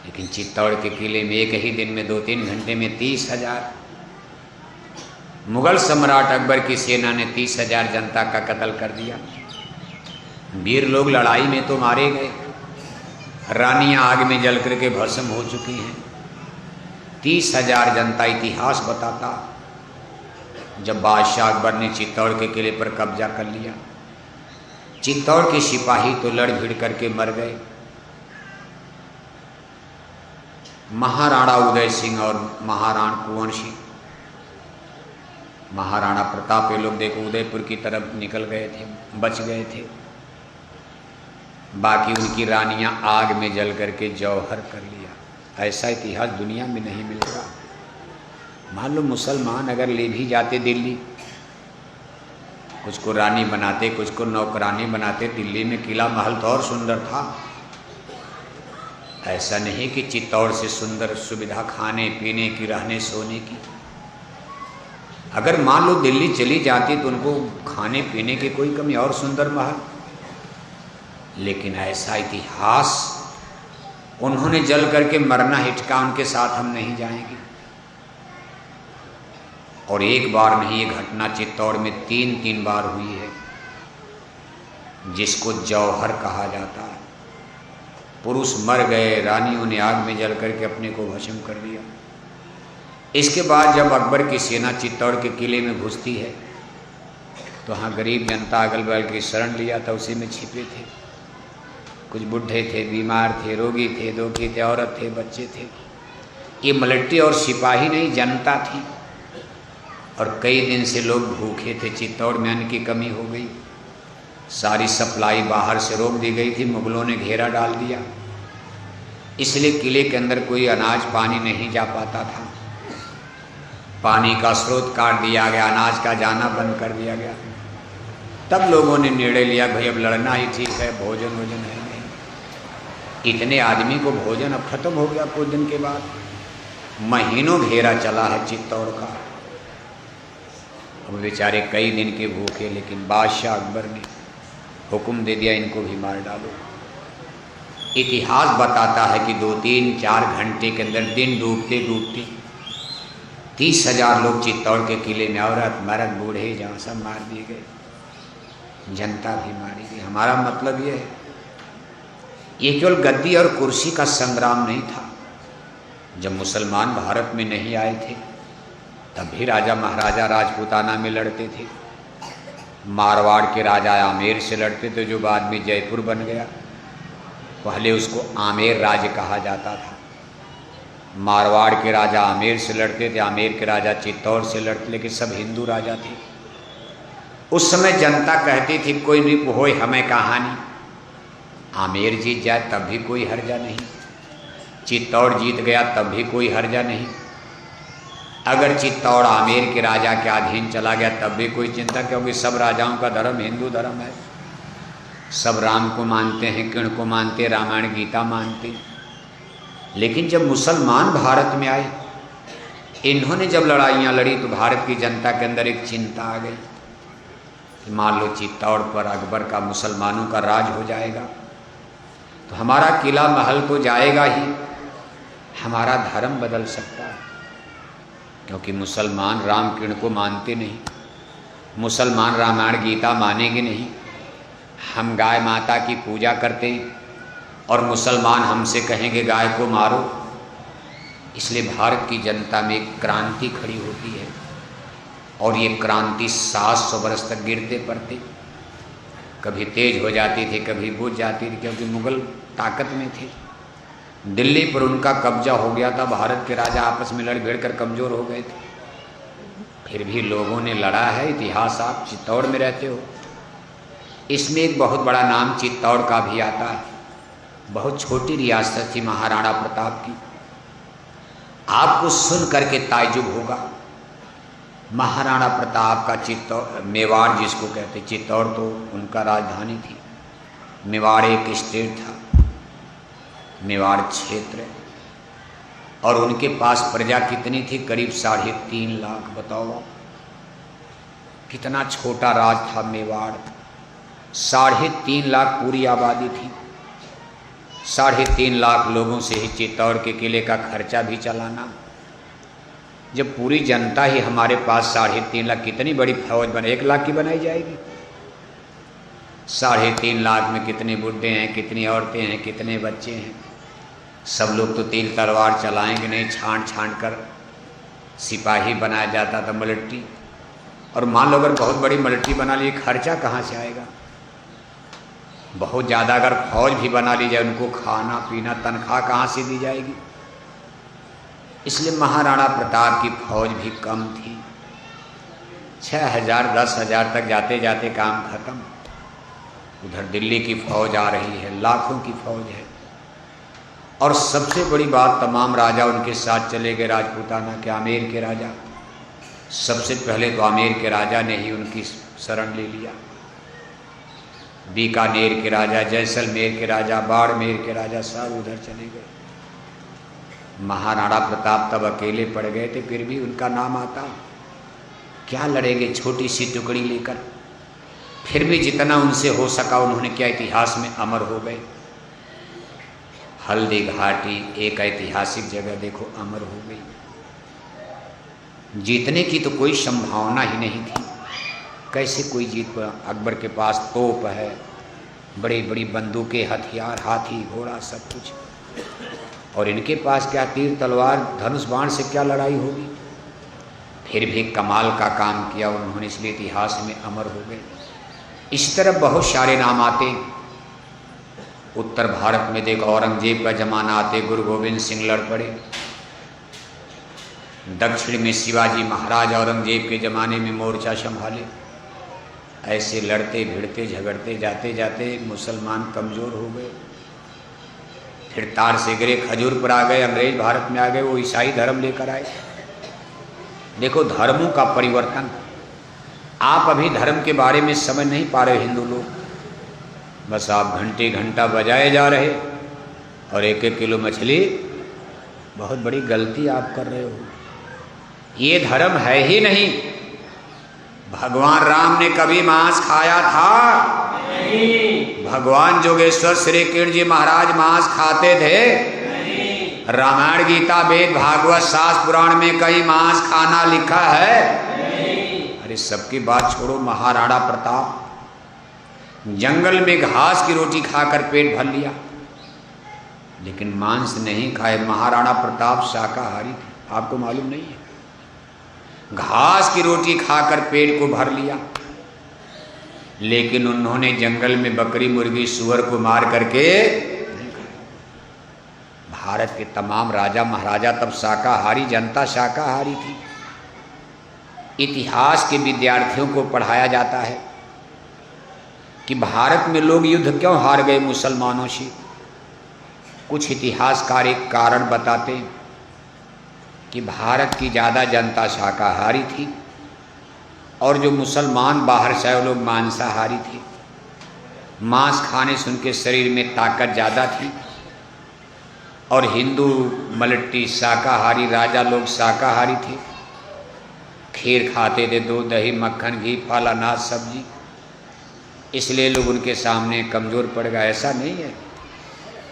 लेकिन चित्तौड़ के किले में एक ही दिन में 2-3 घंटे में 30,000 मुगल सम्राट अकबर की सेना ने 30,000 जनता का कत्ल कर दिया। वीर लोग लड़ाई में तो मारे गए, रानियां आग में जल करके भस्म हो चुकी हैं। 30,000 जनता। इतिहास बताता जब बादशाह अकबर ने चित्तौड़ के किले पर कब्जा कर लिया, चित्तौड़ के सिपाही तो लड़ भिड़ करके मर गए। महाराणा उदय सिंह और महाराणा कुंवर सिंह, महाराणा प्रताप, ये लोग देखो उदयपुर की तरफ निकल गए थे, बच गए थे। बाकी उनकी रानियां आग में जल करके जौहर कर लिया। ऐसा इतिहास दुनिया में नहीं मिलेगा। मान लो मुसलमान अगर ले भी जाते दिल्ली, कुछ को रानी बनाते, कुछ को नौकरानी बनाते, दिल्ली में किला महल तो और सुंदर था। ऐसा नहीं कि चित्तौड़ से सुंदर सुविधा खाने पीने की, रहने सोने की। अगर मान लो दिल्ली चली जाती तो उनको खाने पीने की कोई कमी, और सुंदर महल। लेकिन ऐसा इतिहास, उन्होंने जल करके मरना हिटका, उनके साथ हम नहीं जाएंगे। और एक बार नहीं, ये घटना चित्तौड़ में 3 बार हुई है, जिसको जौहर कहा जाता है। पुरुष मर गए, रानियों ने आग में जल करके अपने को भस्म कर दिया। इसके बाद जब अकबर की सेना चित्तौड़ के किले में घुसती है तो हाँ, गरीब जनता अगल बगल की शरण लिया था, उसी में छिपे थे। कुछ बूढ़े थे, बीमार थे, रोगी थे, दुखी थे, औरत थे, बच्चे थे। ये मिलिट्री और सिपाही नहीं, जनता थी। और कई दिन से लोग भूखे थे। चित्तौड़ में अन्न की कमी हो गई, सारी सप्लाई बाहर से रोक दी गई थी, मुगलों ने घेरा डाल दिया, इसलिए किले के अंदर कोई अनाज पानी नहीं जा पाता था। पानी का स्रोत काट दिया गया, अनाज का जाना बंद कर दिया गया। तब लोगों ने निर्णय लिया, भाई अब लड़ना ही ठीक है, भोजन वोजन है नहीं। इतने आदमी को भोजन अब खत्म हो गया कुछ दिन के बाद। महीनों घेरा चला है चित्तौड़ का। अब बेचारे कई दिन के भूखे, लेकिन बादशाह अकबर ने हुक्म दे दिया, इनको भी मार डालो। इतिहास बताता है कि 2-3-4 घंटे के अंदर, दिन डूबते डूबते 30,000 लोग चित्तौड़ के किले में, औरत मर्द बूढ़े जहाँ सब मार दिए गए, जनता भी मारी गई। हमारा मतलब ये है, ये केवल गद्दी और कुर्सी का संग्राम नहीं था। जब मुसलमान भारत में नहीं आए थे तब भी राजा महाराजा राजपूताना में लड़ते थे। मारवाड़ के राजा आमेर से लड़ते थे, जो बाद में जयपुर बन गया। पहले उसको आमेर राज्य कहा जाता था। मारवाड़ के राजा आमेर से लड़ते थे, आमेर के राजा चित्तौड़ से लड़ते, लेकिन सब हिंदू राजा थे। उस समय जनता कहती थी, कोई भी होए हमें कहानी, आमेर जीत जाए तब भी कोई हर्जा नहीं, चित्तौड़ जीत गया तब भी कोई हर्जा नहीं, अगर चित्तौड़ आमेर के राजा के अधीन चला गया तब भी कोई चिंता, क्योंकि सब राजाओं का धर्म हिंदू धर्म है। सब राम को मानते हैं, कृष्ण को मानते हैं, रामायण गीता मानते। लेकिन जब मुसलमान भारत में आए, इन्होंने जब लड़ाइयाँ लड़ी तो भारत की जनता के अंदर एक चिंता आ गई कि मान लो चित्तौड़ पर अकबर का, मुसलमानों का राज हो जाएगा तो हमारा किला महल तो जाएगा ही, हमारा धर्म बदल सकता है। क्योंकि मुसलमान राम कृष्ण को मानते नहीं, मुसलमान रामायण गीता मानेंगे नहीं। हम गाय माता की पूजा करते हैं और मुसलमान हमसे कहेंगे गाय को मारो। इसलिए भारत की जनता में एक क्रांति खड़ी होती है, और ये क्रांति 700 वर्ष तक गिरते पड़ते, कभी तेज हो जाती थी, कभी बुझ जाती थी, क्योंकि मुगल ताकत में थे। दिल्ली पर उनका कब्जा हो गया था, भारत के राजा आपस में लड़ भिड़ कर कमज़ोर हो गए थे। फिर भी लोगों ने लड़ा है। इतिहास, आप चित्तौड़ में रहते हो, इसमें एक बहुत बड़ा नाम चित्तौड़ का भी आता है। बहुत छोटी रियासत थी महाराणा प्रताप की। आपको सुन करके ताज्जुब होगा, महाराणा प्रताप का चित्तौड़, मेवाड़ जिसको कहते, चित्तौड़ तो उनका राजधानी थी। मेवाड़ एक स्टेट था, मेवाड़ क्षेत्र, और उनके पास प्रजा कितनी थी? करीब 3.5 लाख। बताओ कितना छोटा राज था मेवाड़। 3.5 लाख पूरी आबादी थी। 3.5 लाख लोगों से ही चित्तौड़ के किले का खर्चा भी चलाना। जब पूरी जनता ही हमारे पास 3.5 लाख, कितनी बड़ी फौज बने, 1 लाख की बनाई जाएगी। 3.5 लाख में कितने बुढ़े हैं, कितनी औरतें हैं, कितने बच्चे हैं। सब लोग तो तीर तलवार चलाएंगे नहीं, छांट छांट कर सिपाही बनाया जाता था, मिलिट्री। और मान लो अगर बहुत बड़ी मिलिट्री बना ली, खर्चा कहाँ से आएगा? बहुत ज़्यादा अगर फौज भी बना ली जाए, उनको खाना पीना तनख्वाह कहाँ से दी जाएगी? इसलिए महाराणा प्रताप की फौज भी कम थी। 6,000 10,000 तक जाते जाते काम खत्म। उधर दिल्ली की फौज आ रही है, लाखों की फौज है। और सबसे बड़ी बात, तमाम राजा उनके साथ चले गए राजपूताना के, आमेर के राजा। सबसे पहले तो आमेर के राजा ने ही उनकी शरण ले लिया। बीकानेर के राजा, जैसलमेर के राजा, बाड़मेर के राजा सब उधर चले गए। महाराणा प्रताप तब अकेले पड़ गए थे, फिर भी उनका नाम आता। क्या लड़ेंगे छोटी सी टुकड़ी लेकर? फिर भी जितना उनसे हो सका उन्होंने किया, इतिहास में अमर हो गए। हल्दी घाटी एक ऐतिहासिक जगह देखो, अमर हो गई। जीतने की तो कोई संभावना ही नहीं थी। कैसे कोई जीत पाया? अकबर के पास तोप है, बड़ी बड़ी बंदूकें, हथियार, हाथी घोड़ा सब कुछ, और इनके पास क्या तीर तलवार धनुष बाण से क्या लड़ाई होगी? फिर भी कमाल का काम किया उन्होंने, इसलिए इतिहास में अमर हो गए। इस तरह बहुत सारे नाम आते। उत्तर भारत में देखो, औरंगजेब का जमाना आते, गुरु गोविंद सिंह लड़ पड़े। दक्षिण में शिवाजी महाराज औरंगजेब के ज़माने में मोर्चा संभाले। ऐसे लड़ते भिड़ते झगड़ते जाते जाते मुसलमान कमज़ोर हो गए। फिर तार से गिरे, खजूर पर आ गए, अंग्रेज भारत में आ गए, वो ईसाई धर्म लेकर आए। देखो धर्मों का परिवर्तन। आप अभी धर्म के बारे में समझ नहीं पा रहे हिंदू लोग, बस आप घंटे घंटा बजाए जा रहे और 1-1 किलो मछली। बहुत बड़ी गलती आप कर रहे हो। ये धर्म है ही नहीं। भगवान राम ने कभी मांस खाया था? नहीं। भगवान जोगेश्वर श्री कृष्ण जी महाराज मांस खाते थे? नहीं। रामायण गीता वेद भागवत शास्त्र पुराण में कहीं मांस खाना लिखा है? नहीं। अरे सबकी बात छोड़ो। महाराणा प्रताप जंगल में घास की रोटी खाकर पेट भर लिया, लेकिन मांस नहीं खाए। महाराणा प्रताप शाकाहारी थे, आपको मालूम नहीं है? घास की रोटी खाकर पेट को भर लिया, लेकिन उन्होंने जंगल में बकरी मुर्गी सूअर को मार करके नहीं खाया। भारत के तमाम राजा महाराजा तब शाकाहारी, जनता शाकाहारी थी। इतिहास के विद्यार्थियों को पढ़ाया जाता है कि भारत में लोग युद्ध क्यों हार गए मुसलमानों से। कुछ इतिहासकार एक कारण बताते हैं कि भारत की ज़्यादा जनता शाकाहारी थी और जो मुसलमान बाहर से आए लोग मांसाहारी थे। मांस खाने से उनके शरीर में ताकत ज़्यादा थी। और हिंदू मिलिट्री शाकाहारी, राजा लोग शाकाहारी थे। खीर खाते थे, दूध दही मक्खन घी फल अनाज सब्जी, इसलिए लोग उनके सामने कमज़ोर पड़ गए। ऐसा नहीं है,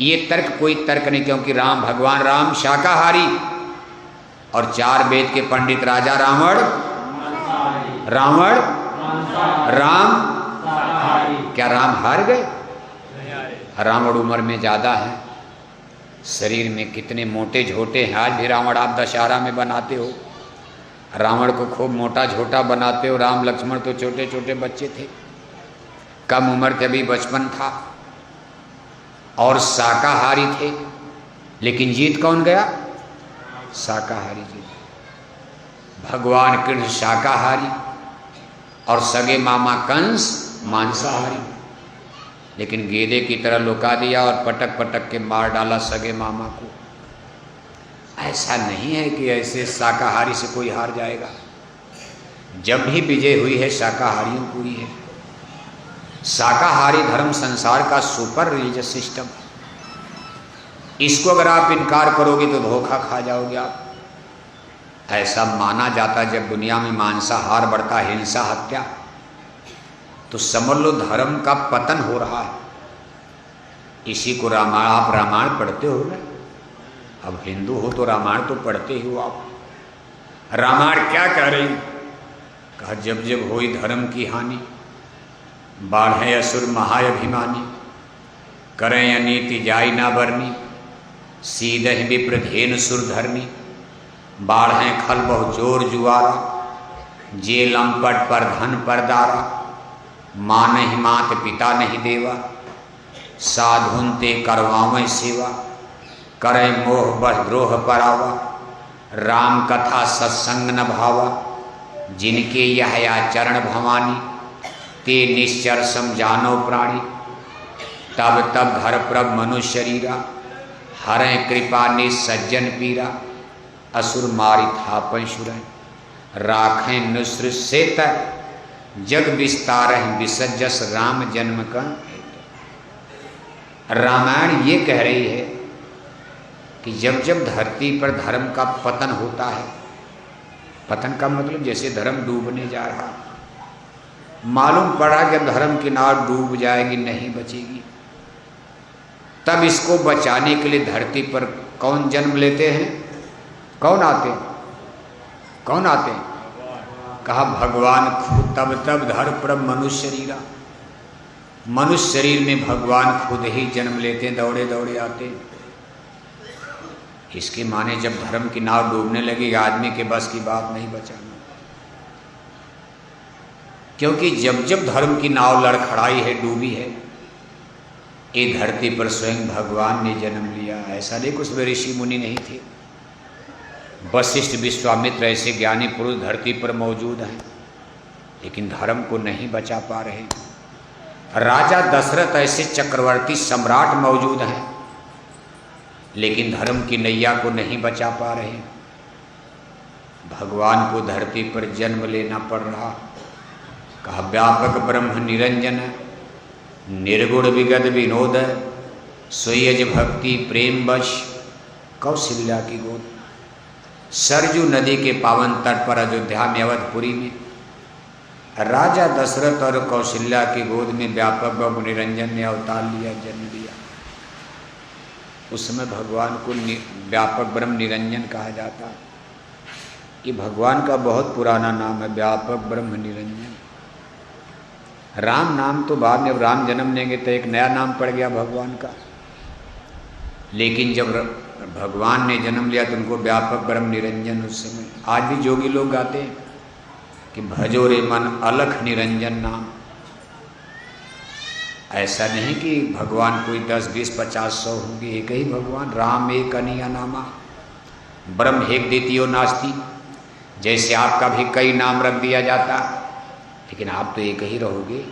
ये तर्क कोई तर्क नहीं, क्योंकि राम, भगवान राम शाकाहारी और 4 वेद के पंडित राजा रावण राम, क्या राम हार गए? रावण उम्र में ज़्यादा है, शरीर में कितने मोटे झोटे हैं। आज भी रावण आप दशहरा में बनाते हो, रावण को खूब मोटा झोटा बनाते हो। राम लक्ष्मण तो छोटे छोटे बच्चे थे, कम उम्र के, अभी बचपन था, और शाकाहारी थे। लेकिन जीत कौन गया? शाकाहारी जीत। भगवान कृष्ण शाकाहारी और सगे मामा कंस मांसाहारी, लेकिन गेदे की तरह लुका दिया और पटक पटक के मार डाला सगे मामा को। ऐसा नहीं है कि ऐसे शाकाहारी से कोई हार जाएगा। जब भी विजय हुई है शाकाहारियों को ही है। शाकाहारी धर्म संसार का सुपर रिलीजियस सिस्टम, इसको अगर आप इनकार करोगे तो धोखा खा जाओगे आप। ऐसा माना जाता है जब दुनिया में मांसाहार बढ़ता, हिंसा हत्या, तो समझ लो धर्म का पतन हो रहा है। इसी को रामायण, आप रामायण पढ़ते हो ना, अब हिंदू हो तो रामायण तो पढ़ते ही हो आप। रामायण क्या कह रही? कहा जब जब होई धर्म की हानि, बाढ़े असुर महाअभिमानी, करें अनीति जाई ना बरनी, सीधे विप्रधेन सुर धरनी, बाढ़े खल बहु जोर जुआरा, जे लंपट पर धन परदारा, माँ नहीं मात पिता नहीं देवा, साधुन ते करवावें सेवा, करें मोह बस द्रोह परावा, राम कथा सत्संग न भावा, जिनके यह आचरण भवानी, ते निश्चर समझानो प्राणी, तब तब धर प्रभ मनुष्य शरीरा, हरें कृपा ने सज्जन पीरा, असुर मारी थापन शुरन, राखें नुसृत से तक, जग विस्तारह विसज्जस राम जन्म का। रामायण ये कह रही है कि जब जब धरती पर धर्म का पतन होता है, पतन का मतलब जैसे धर्म डूबने जा रहा, मालूम पड़ा कि धर्म की नाव डूब जाएगी, नहीं बचेगी, तब इसको बचाने के लिए धरती पर कौन जन्म लेते हैं? कौन आते हैं? कौन आते हैं? कहा भगवान खुद, तब तब धर प्रभ मनुष्य शरीरा, मनुष्य शरीर में भगवान खुद ही जन्म लेते हैं, दौड़े दौड़े आते हैं। इसके माने जब धर्म की नाव डूबने लगी, आदमी के बस की बात नहीं बचाना, क्योंकि जब जब धर्म की नाव लड़खड़ाई है, डूबी है, ये धरती पर स्वयं भगवान ने जन्म लिया। ऐसा नहीं कुछ ऋषि मुनि नहीं थे, वशिष्ठ विश्वामित्र ऐसे ज्ञानी पुरुष धरती पर मौजूद हैं, लेकिन धर्म को नहीं बचा पा रहे। राजा दशरथ ऐसे चक्रवर्ती सम्राट मौजूद हैं, लेकिन धर्म की नैया को नहीं बचा पा रहे। भगवान को धरती पर जन्म लेना पड़ रहा। कहा व्यापक ब्रह्म निरंजन, निर्गुण विगत विनोद, स्वयज भक्ति प्रेम वश, कौशल्या की गोद। सरजू नदी के पावन तट पर अयोध्या में, अवधपुरी में राजा दशरथ और कौशल्या की गोद में व्यापक ब्रह्म निरंजन ने अवतार लिया, जन्म लिया। उस समय भगवान को व्यापक ब्रह्म निरंजन कहा जाता। ये भगवान का बहुत पुराना नाम है, व्यापक ब्रह्म निरंजन। राम नाम तो बाद में, अब राम जन्म लेंगे तो एक नया नाम पड़ गया भगवान का, लेकिन जब भगवान ने जन्म लिया तो उनको व्यापक ब्रह्म निरंजन उस समय। आज भी जोगी लोग गाते हैं कि भजो रे मन अलख निरंजन नाम। ऐसा नहीं कि भगवान कोई 10, 20, 50, 100 होंगे, एक ही भगवान। राम एक अनिया नामा, ब्रह्म एक द्वितीयो नास्ति। जैसे आपका भी कई नाम रख दिया जाता, लेकिन आप तो एक ही रहोगे।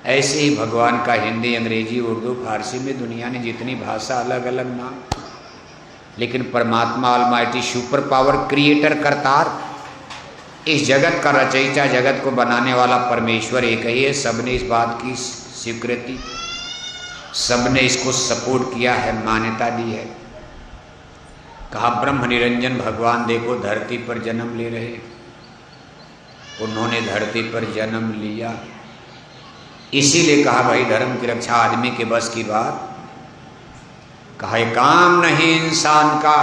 ऐसे ही भगवान का हिंदी, अंग्रेजी, उर्दू, फारसी में दुनिया ने जितनी भाषा, अलग अलग नाम, लेकिन परमात्मा almighty super power creator Kartar, इस जगत का रचयिता, जगत को बनाने वाला परमेश्वर एक ही है। सबने इस बात की स्वीकृति, सबने इसको सपोर्ट किया है, मान्यता दी है। कहा ब्रह्म निरंजन भगवान देखो धरती पर जन्म ले रहे। उन्होंने धरती पर जन्म लिया, इसीलिए कहा भाई धर्म की रक्षा आदमी के बस की बात। कहा ये काम नहीं इंसान का,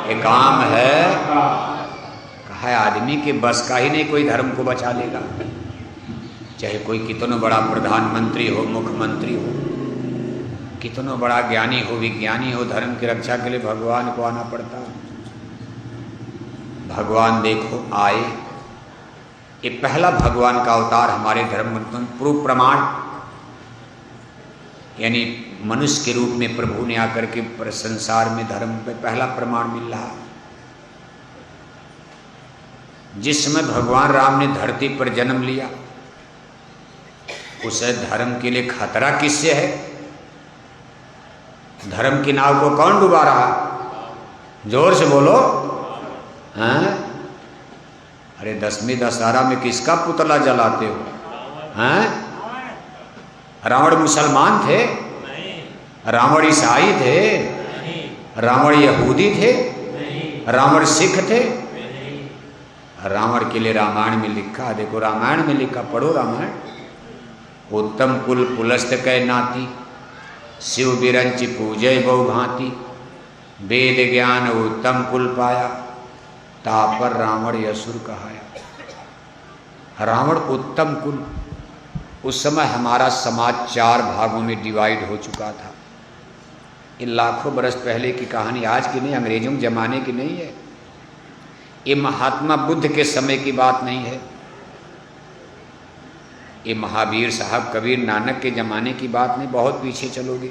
ये काम है, कहा आदमी के बस का ही नहीं, कोई धर्म को बचा लेगा। चाहे कोई कितना बड़ा प्रधानमंत्री हो, मुख्यमंत्री हो, कितना बड़ा ज्ञानी हो, विज्ञानी हो, धर्म की रक्षा के लिए भगवान को आना पड़ता। भगवान देखो आए, ये पहला भगवान का अवतार हमारे धर्म में प्रूफ प्रमाण, यानी मनुष्य के रूप में प्रभु ने आकर के संसार में धर्म पे पहला प्रमाण मिल रहा। जिस समय भगवान राम ने धरती पर जन्म लिया, उसे धर्म के लिए खतरा किससे है? धर्म की नाव को कौन डुबा रहा? जोर से बोलो। हैं? अरे दसवीं दशहरा में किसका पुतला जलाते हो? हैं? रावण मुसलमान थे? रावण ईसाई थे? रावण यहूदी थे? रावण सिख थे? रावण के लिए रामायण में लिखा, देखो रामायण में लिखा, पढ़ो रामायण। उत्तम कुल पुलस्त कै नाती, शिव बिरंच पूजय बहु भांति। वेद ज्ञान उत्तम कुल पाया, तापर रावण असुर कहाया। रावण उत्तम कुल, उस समय हमारा समाज 4 भागों में डिवाइड हो चुका था। ये लाखों बरस पहले की कहानी, आज की नहीं, अंग्रेजों के जमाने की नहीं है। ये महात्मा बुद्ध के समय की बात नहीं है। ये महावीर साहब कबीर नानक के जमाने की बात नहीं, बहुत पीछे चलोगे।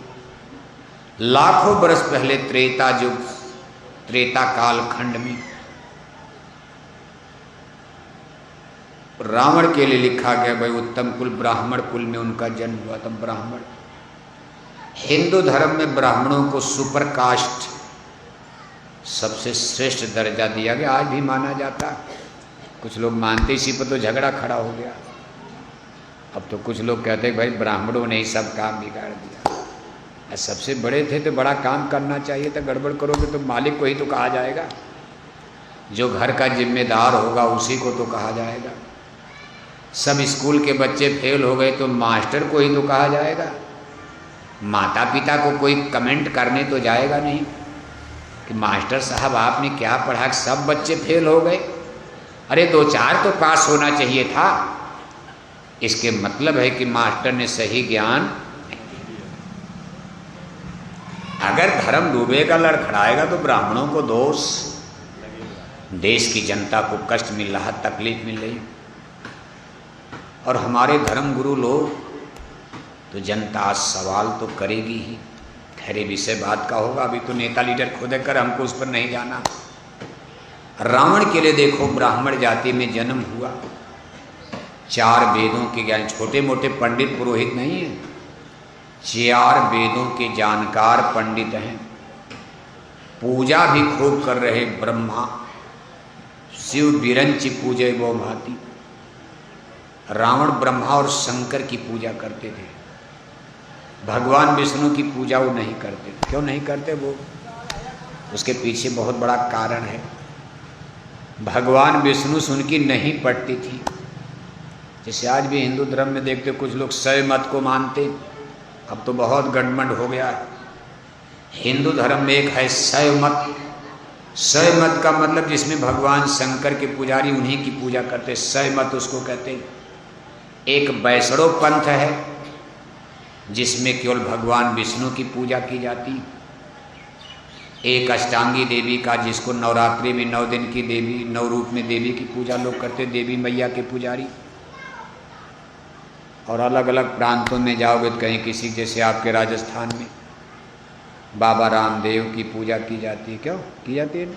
लाखों बरस पहले त्रेता युग, त्रेता काल खंड में रावण के लिए लिखा गया भाई उत्तम कुल, ब्राह्मण कुल में उनका जन्म हुआ। तब ब्राह्मण, हिंदू धर्म में ब्राह्मणों को सुपर कास्ट, सबसे श्रेष्ठ दर्जा दिया गया, आज भी माना जाता। कुछ लोग मानते, इसी पर तो झगड़ा खड़ा हो गया। अब तो कुछ लोग कहते हैं भाई ब्राह्मणों ने ही सब काम बिगाड़ दिया। सबसे बड़े थे तो बड़ा काम करना चाहिए था, गड़बड़ करोगे तो मालिक को ही तो कहा जाएगा, जो घर का जिम्मेदार होगा उसी को तो कहा जाएगा। सब स्कूल के बच्चे फेल हो गए तो मास्टर को ही तो कहा जाएगा, माता पिता को कोई कमेंट करने तो जाएगा नहीं कि मास्टर साहब आपने क्या पढ़ा, सब बच्चे फेल हो गए। अरे 2-4 तो पास होना चाहिए था। इसके मतलब है कि मास्टर ने सही ज्ञान, अगर धर्म डूबेगा, लड़खड़ाएगा तो ब्राह्मणों को दोष, देश की जनता को कष्ट मिल रहा, तकलीफ मिल रही। और हमारे धर्म गुरु लोग तो जनता सवाल तो करेगी ही। खैर विषय बात का होगा, अभी तो नेता लीडर खुद कर, हमको उस पर नहीं जाना। रावण के लिए देखो, ब्राह्मण जाति में जन्म हुआ, 4 वेदों के ज्ञान, छोटे मोटे पंडित पुरोहित नहीं है, 4 वेदों के जानकार पंडित हैं। पूजा भी खूब कर रहे ब्रह्मा, शिव बिरंच पूजे वो भांति। रावण ब्रह्मा और शंकर की पूजा करते थे, भगवान विष्णु की पूजा वो नहीं करते। क्यों नहीं करते? वो उसके पीछे बहुत बड़ा कारण है। भगवान विष्णु से उनकी नहीं पटती थी। जैसे आज भी हिंदू धर्म में देखते कुछ लोग शैव मत को मानते, अब तो बहुत गड़बड़ हो गया। हिंदू धर्म में एक है शैव मत। शैव मत का मतलब जिसमें भगवान शंकर के पुजारी उन्हीं की पूजा करते, शैव मत उसको कहते। एक वैष्णव पंथ है जिसमें केवल भगवान विष्णु की पूजा की जाती। एक अष्टांगी देवी का, जिसको नवरात्रि में 9 दिन की देवी, 9 रूप में देवी की पूजा लोग करते, देवी मैया के पुजारी। और अलग अलग प्रांतों में जाओगे तो कहीं किसी, जैसे आपके राजस्थान में बाबा रामदेव की पूजा की जाती है। क्यों की जाती है?